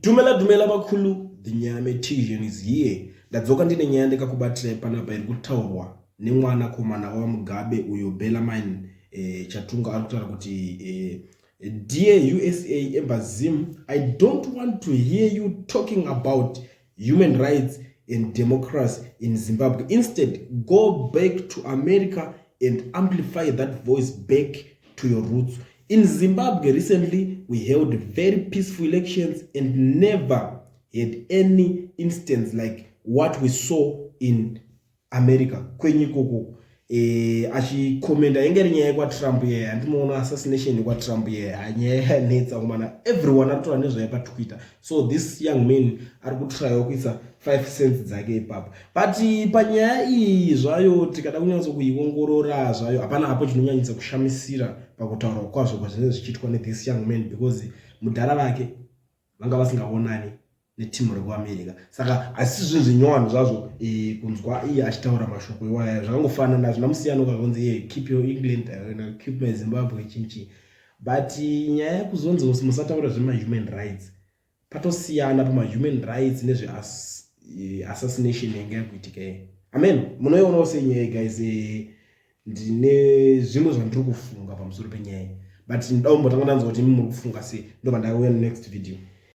Dumela bakulu, the Nyame Tijan is here. Ndadzoka ndine nyaya ndikakubatira panapa iri kutaurwa nemwana komana waMugabe uyo Bellarmine chatunga ari kutaura kuti dear USA embassy, I don't want to hear you talking about human rights and democracy in Zimbabwe. Instead, go back to America and amplify that voice back to your roots. In Zimbabwe recently, we held very peaceful elections and never had any instance like what we saw in America. Kwenye koko achikomenda ingeri nyaya kwa Trump ye andimoona assassination kwa Trump ye anyaya netsa kumana everyone aritoa nezvaipa Twitter. So this young man ari kutraya kuisa 5 cents dzake ipapo. But panyaya iyi zvayo tikada kunyatsa kuiongorora zvayo hapana hapo chinonyanyisa kushamisira pakutaura kwazvo kwazvinenge zvichiitwa this young man because mudhara vake vanga vasingaonani netimu rekuAmerica. Saka asi zvinhu zvinyowani zvazvo kunzwa iye achitaura mashoko iwaya zvakangofanana hazvina musiyano kakunzi keep your England keep my Zimbabwe chimchi. But nyaya yekuzonzi musataura zvema-human rights patosiyana pama-human rights nezve assassination yanga yakuitika. Amen. Munoionawo senyaya guys, ndine zvimwe zvandiri kufunga pamusoro penyaya, but ndaumbotanga ndanzwa kuti muri kufunga sei, ndobva ndauya next video.